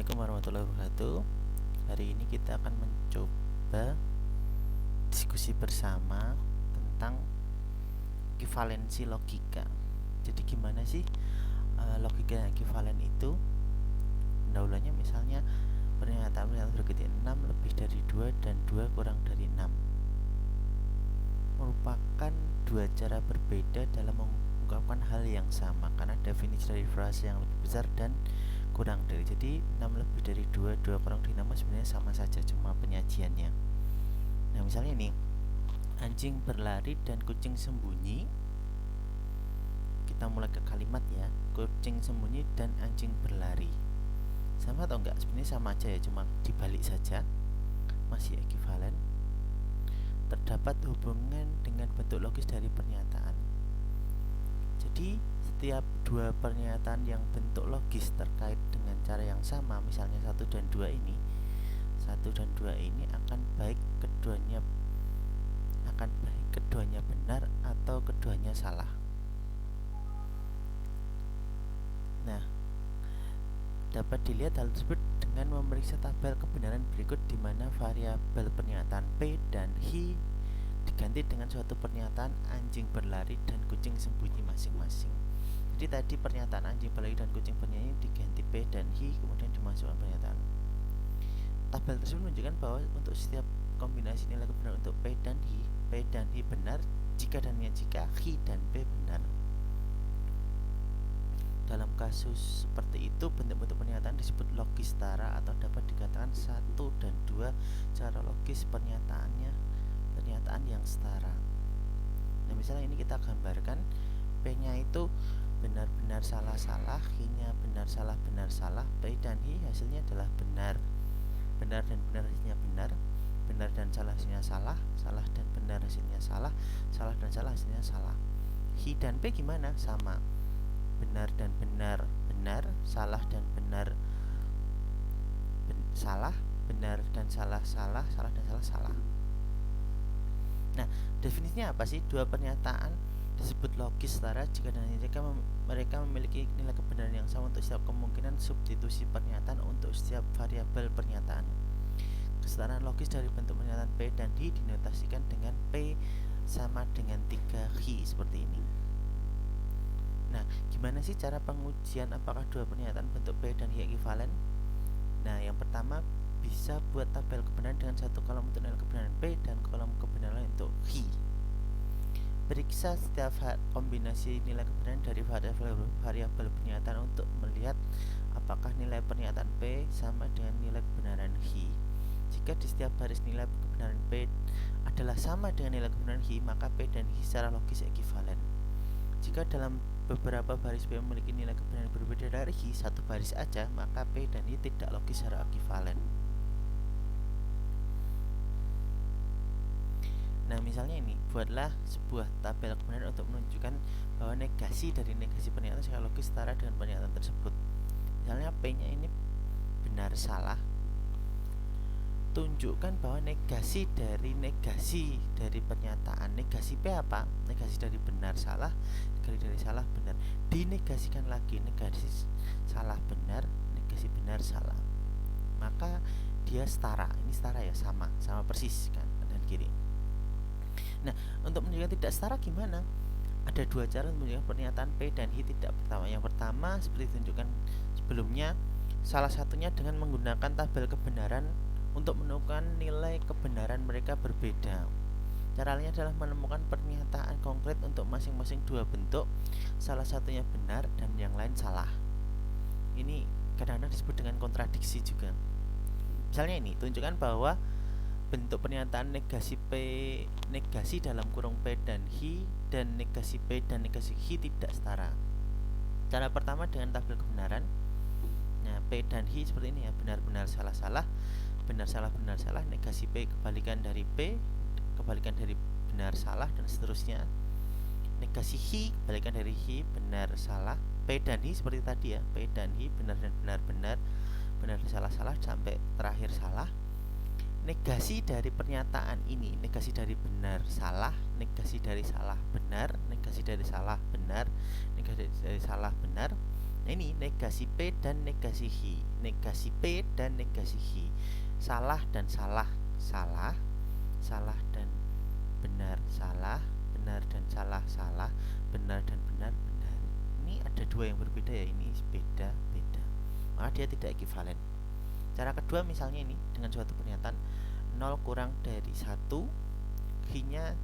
Assalamualaikum warahmatullahi wabarakatuh. Hari ini kita akan mencoba diskusi bersama tentang ekivalensi logika. Jadi gimana sih logika yang ekivalen itu? Pendahulunya misalnya pernyataan berikut 6 lebih dari 2 dan 2 kurang dari 6 merupakan dua cara berbeda dalam mengungkapkan hal yang sama karena definisi dari frase yang lebih besar dan kurang dari. Jadi 6 lebih dari 2 kurang dari 6 sebenarnya sama saja, cuma penyajiannya. Nah misalnya nih, anjing berlari dan kucing sembunyi. Kita mulai ke kalimat ya, kucing sembunyi dan anjing berlari. Sama atau enggak? Sebenarnya sama aja ya, cuma dibalik saja. Masih ekivalen. Terdapat hubungan dengan bentuk logis dari pernyataan. Jadi setiap dua pernyataan yang bentuk logis terkait dengan cara yang sama, misalnya 1 dan 2 ini, 1 dan 2 ini akan baik keduanya benar atau keduanya salah. Nah, dapat dilihat hal tersebut dengan memeriksa tabel kebenaran berikut di mana variabel pernyataan P dan Hi diganti dengan suatu pernyataan anjing berlari dan kucing sembunyi masing-masing. Jadi tadi pernyataan anjing berlari dan kucing sembunyi diganti P dan Hi, kemudian dimasukkan pernyataan. Tabel tersebut menunjukkan bahwa untuk setiap kombinasi nilai kebenaran untuk P dan Hi benar jika dan hanya jika Hi dan P benar. Dalam kasus seperti itu, bentuk-bentuk pernyataan disebut logis setara atau dapat dikatakan 1 dan 2 cara logis pernyataan yang setara. Nah, misalnya ini kita gambarkan P-nya itu benar-benar salah-salah, Hi-nya benar-salah benar-salah, P dan Hi hasilnya adalah benar. Benar dan benar hasilnya benar, benar dan salah hasilnya salah, salah dan benar hasilnya salah, salah dan salah hasilnya salah. Hi dan P gimana? Sama. Benar dan benar benar, salah dan benar salah, benar dan salah salah, salah dan salah salah. Nah, definisinya apa sih? Dua pernyataan disebut logis setara jika dan jika mereka memiliki nilai kebenaran yang sama untuk setiap kemungkinan substitusi pernyataan untuk setiap variabel pernyataan. Kesetaraan logis dari bentuk pernyataan P dan Hi dinotasikan dengan P sama dengan 3 Hi seperti ini. Nah, gimana sih cara pengujian apakah dua pernyataan bentuk P dan Hi ekivalen? Nah, yang pertama bisa buat tabel kebenaran dengan satu kolom untuk nilai kebenaran P dan kolom kebenaran untuk Hi. Periksa setiap kombinasi nilai kebenaran dari variabel pernyataan untuk melihat apakah nilai pernyataan P sama dengan nilai kebenaran Hi. Jika di setiap baris nilai kebenaran P adalah sama dengan nilai kebenaran Hi, maka P dan Hi secara logis ekivalen. Jika dalam beberapa baris P memiliki nilai kebenaran berbeda dari Hi satu baris aja, maka P dan Hi tidak logis secara ekivalen. Nah, misalnya ini, buatlah sebuah tabel kebenaran untuk menunjukkan bahwa negasi dari negasi pernyataan secara logis setara dengan pernyataan tersebut. Misalnya P-nya ini benar salah. Tunjukkan bahwa negasi dari pernyataan. Negasi P apa? Negasi dari benar salah, negasi dari salah benar. Dinegasikan lagi, negasi salah benar, negasi benar salah. Maka dia setara. Ini setara ya, sama persis kan, kanan kiri. Nah, untuk menunjukkan tidak setara gimana? Ada dua cara menunjukkan pernyataan P dan Hi tidak pertama. Yang pertama seperti ditunjukkan sebelumnya, salah satunya dengan menggunakan tabel kebenaran untuk menemukan nilai kebenaran mereka berbeda. Cara lainnya adalah menemukan pernyataan konkret untuk masing-masing dua bentuk, salah satunya benar dan yang lain salah. Ini kadang-kadang disebut dengan kontradiksi juga. Misalnya ini, tunjukkan bahwa bentuk pernyataan negasi dalam kurung P dan Hi dan negasi P dan negasi Hi tidak setara. Cara pertama dengan tabel kebenaran. Nah, P dan Hi seperti ini ya, benar-benar salah-salah, benar salah benar salah, negasi P kebalikan dari P, kebalikan dari benar salah dan seterusnya. Negasi Hi kebalikan dari Hi, benar salah. P dan Hi seperti tadi ya, P dan Hi benar dan benar, benar dan salah sampai terakhir salah. Negasi dari pernyataan ini, negasi dari benar salah, negasi dari salah benar, negasi dari salah benar, negasi dari salah benar, Nah, ini negasi P dan negasi Hi. Negasi P dan negasi Hi. Salah dan salah, salah. Salah dan benar, salah. Benar dan salah, salah. Benar dan benar, benar. Ini ada dua yang berbeda ya, ini beda, beda. Maka dia tidak ekivalen. Cara kedua misalnya ini dengan suatu pernyataan 0 kurang dari 1, Hi-nya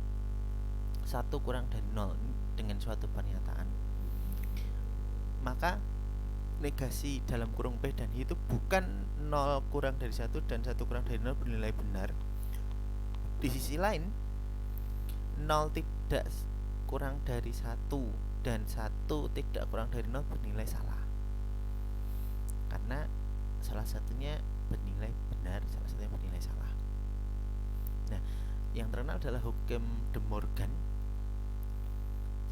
1 kurang dari 0 dengan suatu pernyataan. Maka negasi dalam kurung P dan Hi itu bukan 0 kurang dari 1 dan 1 kurang dari 0 bernilai benar. Di sisi lain 0 tidak kurang dari 1 dan 1 tidak kurang dari 0 bernilai salah, karena salah satunya bernilai benar, salah satunya bernilai salah. Nah, yang terkenal adalah hukum De Morgan.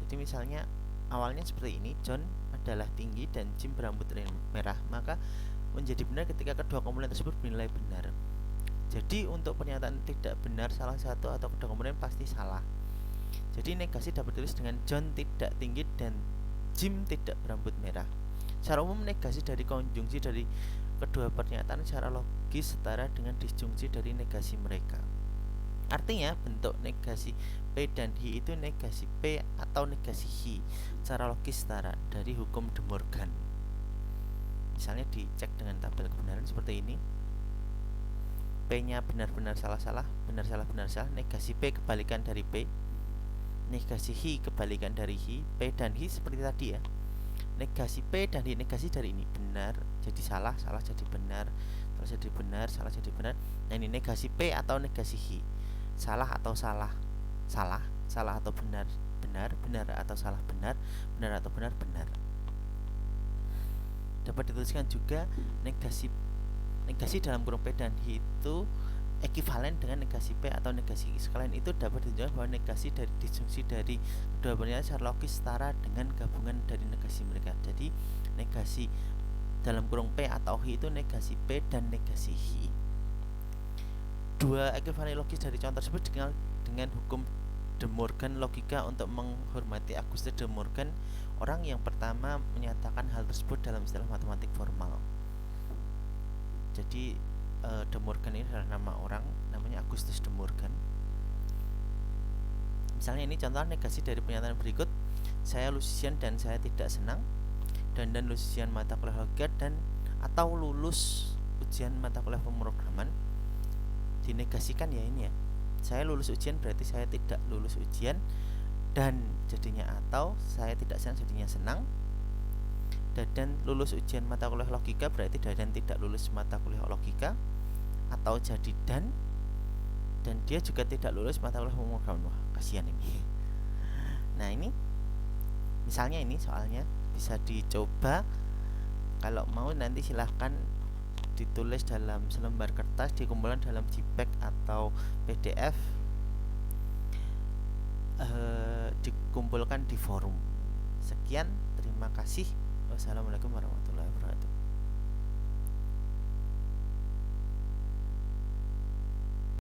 Jadi misalnya awalnya seperti ini, John adalah tinggi dan Jim berambut merah, maka menjadi benar ketika kedua komponen tersebut bernilai benar. Jadi untuk pernyataan tidak benar salah satu atau kedua komponen pasti salah. Jadi negasi dapat ditulis dengan John tidak tinggi dan Jim tidak berambut merah. Secara umum negasi dari konjungsi dari kedua pernyataan secara logis setara dengan disjungsi dari negasi mereka. Artinya bentuk negasi P dan Hi itu negasi P atau negasi Hi secara logis setara dari hukum De Morgan. Misalnya dicek dengan tabel kebenaran seperti ini. P-nya benar-benar salah-salah, benar-salah, benar-salah. Negasi P kebalikan dari P. Negasi Hi kebalikan dari Hi. P dan Hi seperti tadi ya. Negasi P dan Hi negasi dari ini benar jadi salah, salah jadi benar, salah jadi benar, salah jadi benar. Nah, ini negasi P atau negasi Hi. Salah atau salah, salah, salah atau benar, benar, benar atau salah, benar, benar atau benar, benar. Dapat dituliskan juga negasi dalam kurung P dan Hi itu ekivalen dengan negasi P atau negasi Hi. Sekalian itu dapat ditunjukkan bahwa negasi dari disjungsi dari kedua pernyataan secara logis setara dengan gabungan dari negasi mereka. Jadi negasi dalam kurung P atau Hi itu negasi P dan negasi Hi. Dua ekivalen logis dari contoh tersebut dikenal dengan hukum De Morgan logika. Untuk menghormati Auguste De Morgan, orang yang pertama menyatakan hal tersebut dalam istilah matematik formal. Jadi De Morgan ini adalah nama orang, namanya Augustus De Morgan. Misalnya ini contoh negasi dari pernyataan berikut: saya Lucian dan saya tidak senang. Dan Lucian mata kuliah logika dan atau lulus ujian mata kuliah pemrograman. Dinegasikan ya ini ya. Saya lulus ujian berarti saya tidak lulus ujian, dan jadinya atau saya tidak senang jadinya senang. Dadan lulus ujian mata kuliah logika berarti Dadan tidak lulus mata kuliah logika, atau jadi dan dia juga tidak lulus mata kuliah pemrograman. Wah, kasihan ini. Nah, ini misalnya ini soalnya bisa dicoba. Kalau mau nanti silahkan ditulis dalam selembar kertas, dikumpulkan dalam JPEG atau PDF, dikumpulkan di forum. Sekian, terima kasih. Wassalamualaikum warahmatullahi wabarakatuh.